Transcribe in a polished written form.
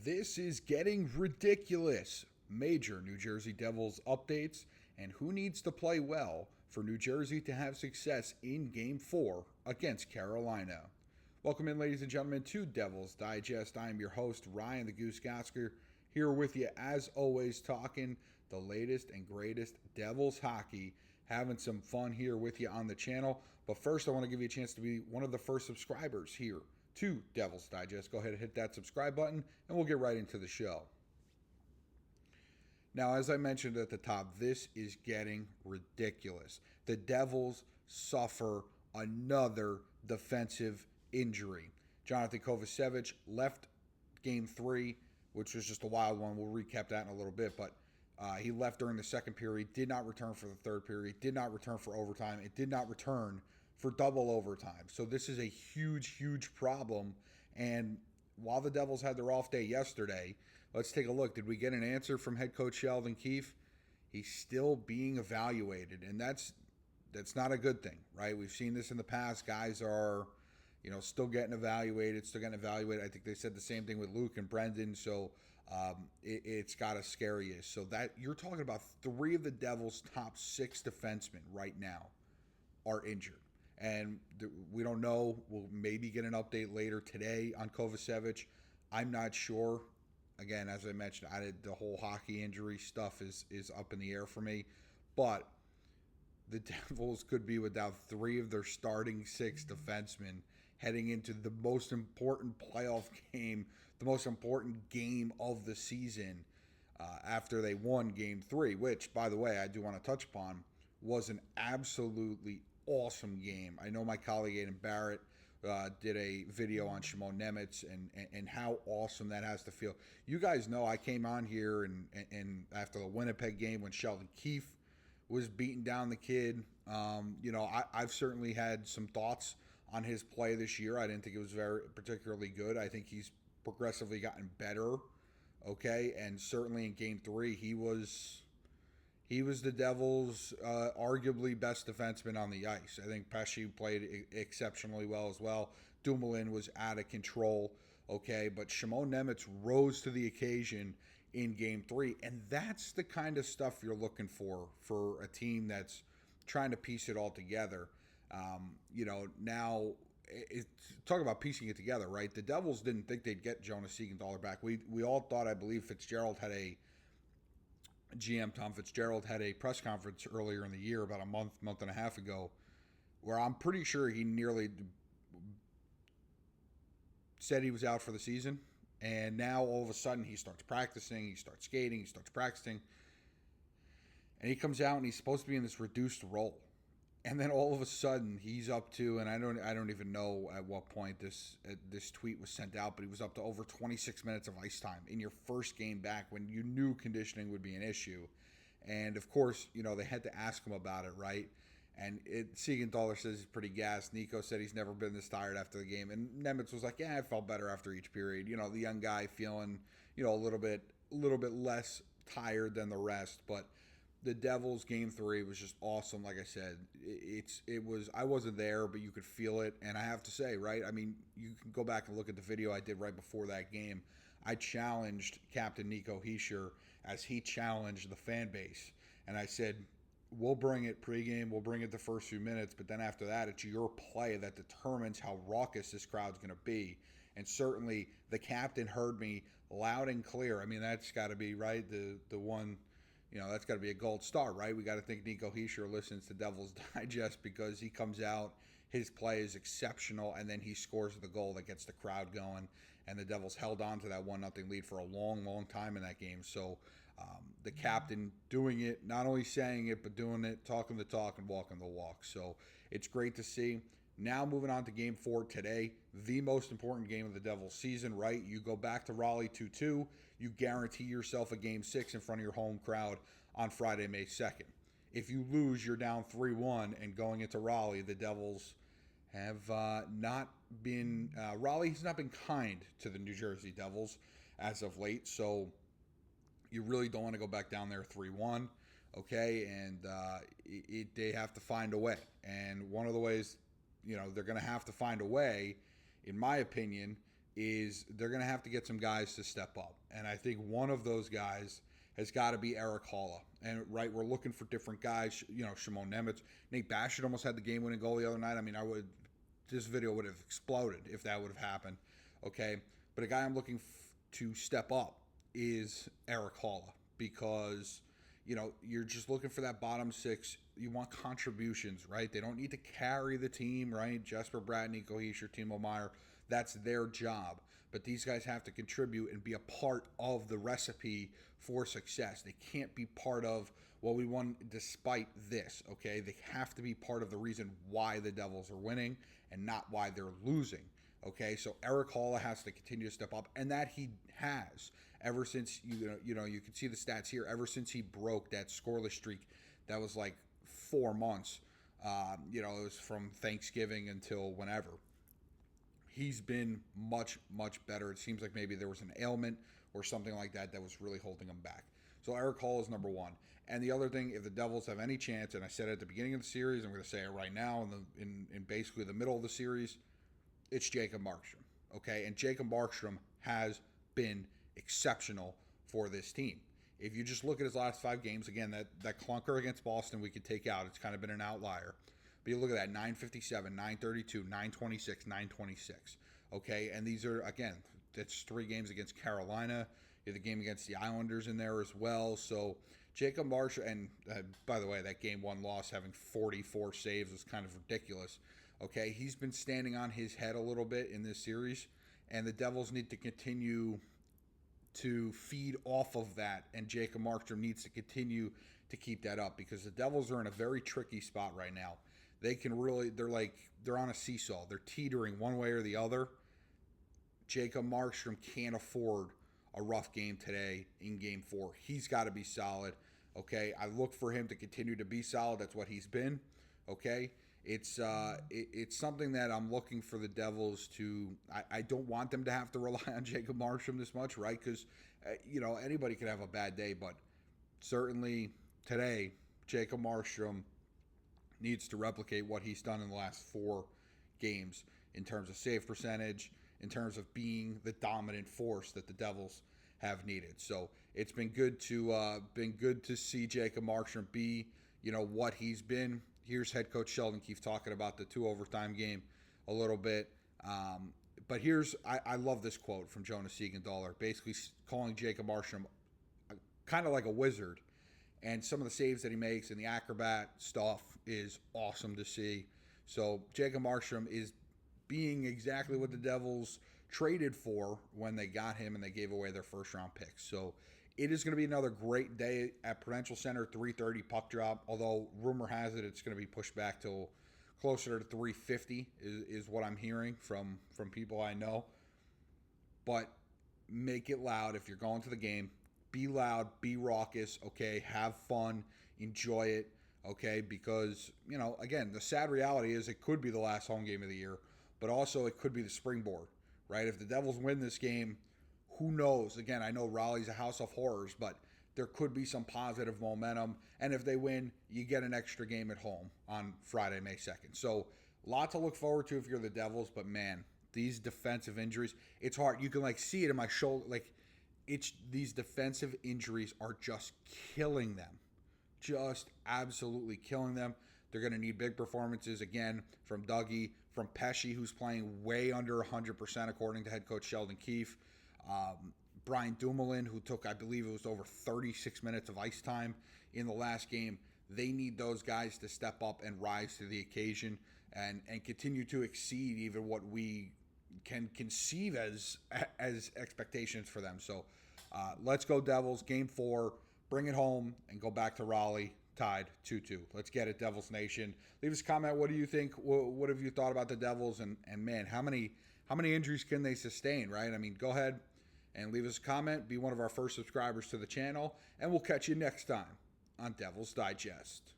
This is getting ridiculous. Major New Jersey Devils updates and who needs to play well for New Jersey to have success in Game 4 against Carolina. Welcome in, ladies and gentlemen, to Devils Digest. I am your host, Ryan the Gosiker, here with you as always, talking the latest and greatest Devils hockey, having some fun here with you on the channel. But first, I want to give you a chance to be one of the first subscribers here to Devils Digest. Go ahead and hit that subscribe button, and we'll get right into the show. Now, as I mentioned at the top, this is getting ridiculous. The Devils suffer another defensive injury. Johnathan Kovacevic left Game 3, which was just a wild one. We'll recap that in a little bit, but he left during the second period, did not return for the third period, did not return for overtime, it did not return for double overtime. So this is a huge, huge problem. And while the Devils had their off day yesterday, let's take a look. Did we get an answer from head coach Sheldon Keefe? He's still being evaluated, and that's not a good thing, right? We've seen this in the past. Guys are, still getting evaluated, I think they said the same thing with Luke and Brenden, so it's got to scare you. So that you're talking about 3 of the Devils' top 6 defensemen right now are injured. And we don't know. We'll maybe get an update later today on Kovacevic. I'm not sure. Again, as I mentioned, the whole hockey injury stuff is up in the air for me. But the Devils could be without 3 of their starting 6 defensemen heading into the most important playoff game, the most important game of the season after they won Game 3, which, by the way, I do want to touch upon, was an absolutely awesome game. I know my colleague Aidan Barrett did a video on Nemec and how awesome that has to feel. You guys know I came on here and after the Winnipeg game when Sheldon Keefe was beating down the kid. I've certainly had some thoughts on his play this year. I didn't think it was very particularly good. I think he's progressively gotten better. Okay, and certainly in Game 3, he was the Devils' arguably best defenseman on the ice. I think Pesce played exceptionally well as well. Dumoulin was out of control, okay? But Nemec rose to the occasion in Game 3, and that's the kind of stuff you're looking for a team that's trying to piece it all together. Now, talk about piecing it together, right? The Devils didn't think they'd get Jonas Siegenthaler back. We all thought, I believe, GM Tom Fitzgerald had a press conference earlier in the year, about a month and a half ago, where I'm pretty sure he nearly said he was out for the season. And now all of a sudden he starts practicing, he starts skating, he starts practicing. And he comes out and he's supposed to be in this reduced role. And then all of a sudden he's up to, and I don't even know at what point this tweet was sent out, but he was up to over 26 minutes of ice time in your first game back when you knew conditioning would be an issue. And of course, they had to ask him about it, right? And Siegenthaler says he's pretty gassed. Nico said he's never been this tired after the game. And Nemec was like, yeah, I felt better after each period. The young guy feeling, a little bit less tired than the rest. But the Devils Game 3 was just awesome. Like I said, I wasn't there, but you could feel it. And I have to say, right, I mean, you can go back and look at the video I did right before that game. I challenged Captain Nico Hischier as he challenged the fan base. And I said, we'll bring it pregame, we'll bring it the first few minutes, but then after that, it's your play that determines how raucous this crowd's going to be. And certainly the captain heard me loud and clear. I mean, that's got to be, right, the one... that's got to be a gold star, right? We got to think Nico Hischier listens to Devils Digest because he comes out, his play is exceptional, and then he scores the goal that gets the crowd going. And the Devils held on to that 1-0 lead for a long, long time in that game. So the captain doing it, not only saying it, but doing it, talking the talk and walking the walk. So it's great to see. Now moving on to Game 4 today, the most important game of the Devils season, right? You go back to Raleigh 2-2, you guarantee yourself a Game 6 in front of your home crowd on Friday, May 2nd. If you lose, you're down 3-1, and going into Raleigh, the Devils have not been, Raleigh has not been kind to the New Jersey Devils as of late, so you really don't want to go back down there 3-1, okay? And they have to find a way, and one of the ways they're going to have to find a way, in my opinion, is they're going to have to get some guys to step up. And I think one of those guys has got to be Erik Haula. And, right, we're looking for different guys. Shimon Nemec. Nate Bastian almost had the game-winning goal the other night. I mean, this video would have exploded if that would have happened, okay? But a guy I'm looking to step up is Erik Haula because, you're just looking for that bottom six. You want contributions, right? They don't need to carry the team, right? Jesper, Bratt, Nico, Hischier, Timo, Meier. That's their job. But these guys have to contribute and be a part of the recipe for success. They can't be part of, we won despite this, okay? They have to be part of the reason why the Devils are winning and not why they're losing, okay? So Erik Haula has to continue to step up, and that he has ever since, you can see the stats here, ever since he broke that scoreless streak that was like 4 months. It was from Thanksgiving until whenever. He's been much, much better. It seems like maybe there was an ailment or something like that was really holding him back. So Erik Haula is number one. And the other thing, if the Devils have any chance, and I said it at the beginning of the series, I'm going to say it right now in basically the middle of the series, it's Jacob Markstrom. Okay? And Jacob Markstrom has been exceptional for this team. If you just look at his last 5 games, again, that clunker against Boston we could take out. It's kind of been an outlier. But you look at that, 957, 932, 926, 926. Okay? And these are, again, that's 3 games against Carolina. You have the game against the Islanders in there as well. So Jacob Markstrom, and by the way, that game 1 loss, having 44 saves was kind of ridiculous. Okay? He's been standing on his head a little bit in this series, and the Devils need to continue to feed off of that, and Jacob Markstrom needs to continue to keep that up because the Devils are in a very tricky spot right now. They can really, they're on a seesaw. They're teetering one way or the other. Jacob Markstrom can't afford a rough game today in Game 4. He's got to be solid, okay? I look for him to continue to be solid. That's what he's been, okay? It's something that I'm looking for the Devils to. I don't want them to have to rely on Jacob Markstrom this much, right? Because anybody could have a bad day, but certainly today Jacob Markstrom needs to replicate what he's done in the last 4 games in terms of save percentage, in terms of being the dominant force that the Devils have needed. So it's been good to see Jacob Markstrom be what he's been. Here's head coach Sheldon Keefe talking about the 2 overtime game a little bit. But I love this quote from Jonas Siegenthaler, basically calling Jacob Markstrom kind of like a wizard. And some of the saves that he makes and the acrobat stuff is awesome to see. So Jacob Markstrom is being exactly what the Devils traded for when they got him and they gave away their first-round picks. So it is going to be another great day at Prudential Center, 3:30 puck drop, although rumor has it it's going to be pushed back till closer to 3:50 is what I'm hearing from people I know. But make it loud if you're going to the game. Be loud, be raucous, okay? Have fun, enjoy it, okay? Because, again, the sad reality is it could be the last home game of the year, but also it could be the springboard, right? If the Devils win this game, who knows? Again, I know Raleigh's a house of horrors, but there could be some positive momentum. And if they win, you get an extra game at home on Friday, May 2nd. So a lot to look forward to if you're the Devils, but man, these defensive injuries, it's hard. You can see it in my shoulder. These defensive injuries are just killing them. Just absolutely killing them. They're going to need big performances again from Dougie, from Pesce, who's playing way under 100% according to head coach Sheldon Keefe. Brian Dumoulin, who took, I believe it was over 36 minutes of ice time in the last game. They need those guys to step up and rise to the occasion and continue to exceed even what we can conceive as expectations for them. So let's go Devils. Game 4, bring it home and go back to Raleigh tied 2-2. Let's get it, Devils Nation. Leave us a comment. What do you think? What have you thought about the Devils? And man, how many injuries can they sustain, right? I mean, go ahead and leave us a comment. Be one of our first subscribers to the channel. And we'll catch you next time on Devils Digest.